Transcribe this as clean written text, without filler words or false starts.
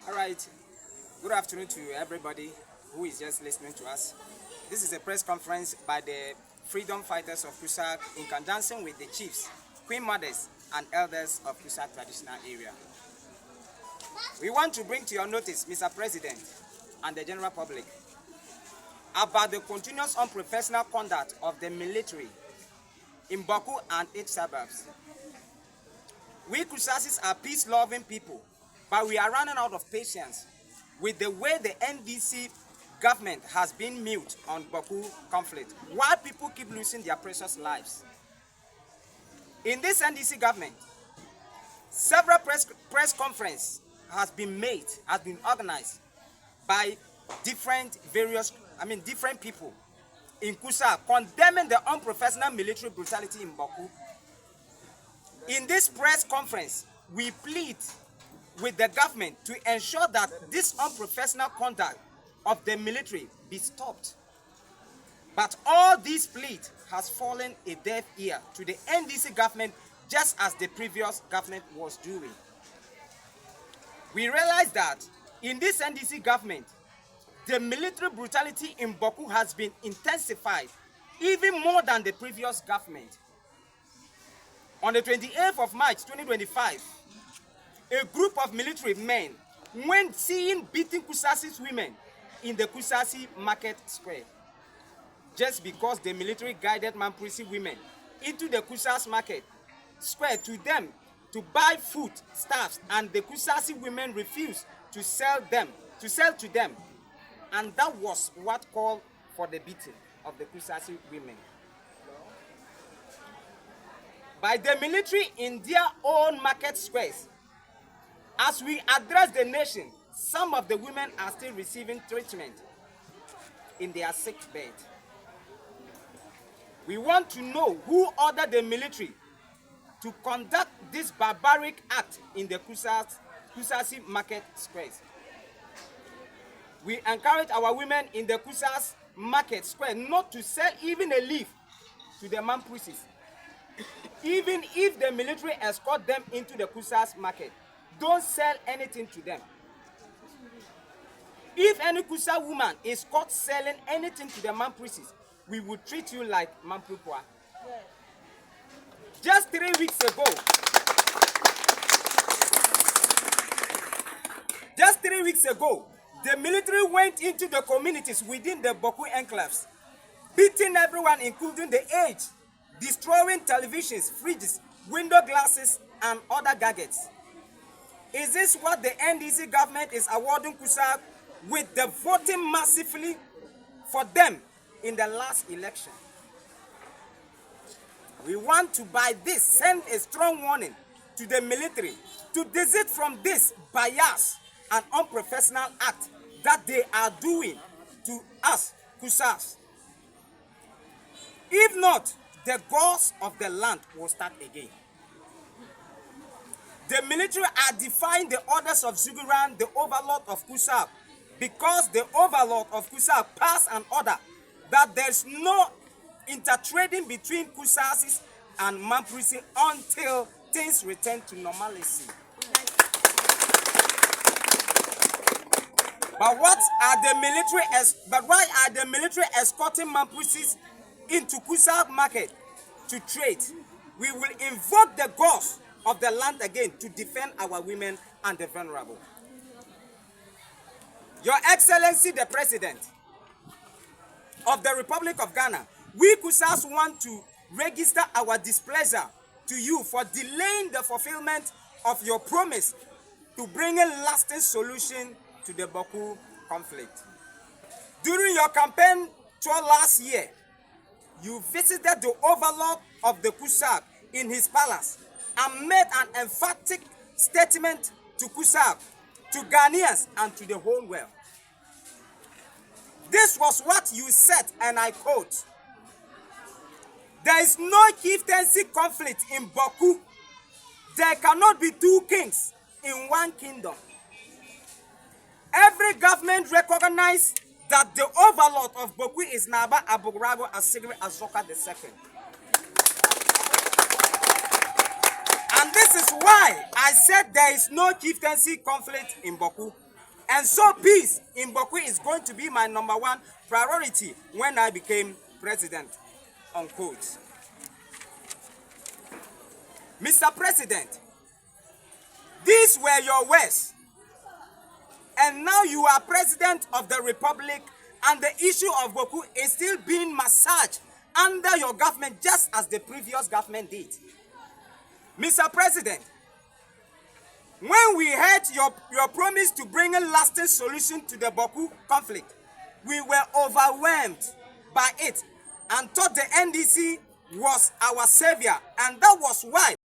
All right. Good afternoon to everybody who is just listening to us. This is a press conference by the freedom fighters of Kusaug in conjunction with the chiefs, queen mothers, and elders of Kusaug traditional area. We want to bring to your notice, Mr. President, and the general public, about the continuous unprofessional conduct of the military in Baku and its suburbs. We Kusaugs are peace-loving people, but we are running out of patience with the way the NDC government has been mute on Baku conflict, while people keep losing their precious lives. In this NDC government, several press conferences has been organized by different people in Kusaug condemning the unprofessional military brutality in Baku. In this press conference, we plead with the government to ensure that this unprofessional conduct of the military be stopped. But all these pleas has fallen a deaf ear to the NDC government, just as the previous government was doing. We realize that in this NDC government, the military brutality in Baku has been intensified even more than the previous government. On the 28th of March 2025, a group of military men went seen beating Kusaug's women in the Kusaug market square. Just because the military guided Mamprisi women into the Kusaug market square to them to buy food stuffs, and the Kusaug women refused to sell to them. And that was what called for the beating of the Kusaug women by the military in their own market squares. As we address the nation, some of the women are still receiving treatment in their sick bed. We want to know who ordered the military to conduct this barbaric act in the Kusaug market squares. We encourage our women in the Kusaug market square not to sell even a leaf to the Mamprisis, even if the military escort them into the Kusaug market. Don't sell anything to them. If any Kusaug woman is caught selling anything to the Mamprisis, we will treat you like Mamprikwa. Just 3 weeks ago, the military went into the communities within the Baku enclaves, beating everyone, including the aged, destroying televisions, fridges, window glasses, and other gadgets. Is this what the NDC government is awarding Kusaug with the voting massively for them in the last election? We want to, by this, send a strong warning to the military to desist from this bias and unprofessional act that they are doing to us, Kusaugs. If not, the gods of the land will start again. The military are defying the orders of Zuguran, the overlord of Kusaug, because the overlord of Kusaug passed an order that there's no intertrading between Kusaugs and Mamprisi until things return to normalcy. But why are the military escorting Mamprisis into Kusaug market to trade? We will invoke the gods of the land again to defend our women and the vulnerable. Your Excellency, the President of the Republic of Ghana, we Kusaugs want to register our displeasure to you for delaying the fulfillment of your promise to bring a lasting solution to the Baku conflict. During your campaign tour last year, you visited the overlord of the Kusaug in his palace and made an emphatic statement to Kusaug, to Ghanaians, and to the whole world. This was what you said, and I quote, "There is no chieftaincy conflict in Baku. There cannot be two kings in one kingdom." Every government recognized that the overlord of Baku is Naba Aburago Asigri Azoka II. And this is why I said there is no chieftaincy conflict in Baku. And so peace in Boku is going to be my #1 priority when I became president, unquote. Mr. President, these were your words. And now you are president of the republic, and the issue of Boku is still being massaged under your government just as the previous government did. Mr. President, when we heard your promise to bring a lasting solution to the Boku conflict, we were overwhelmed by it and thought the NDC was our savior, and that was why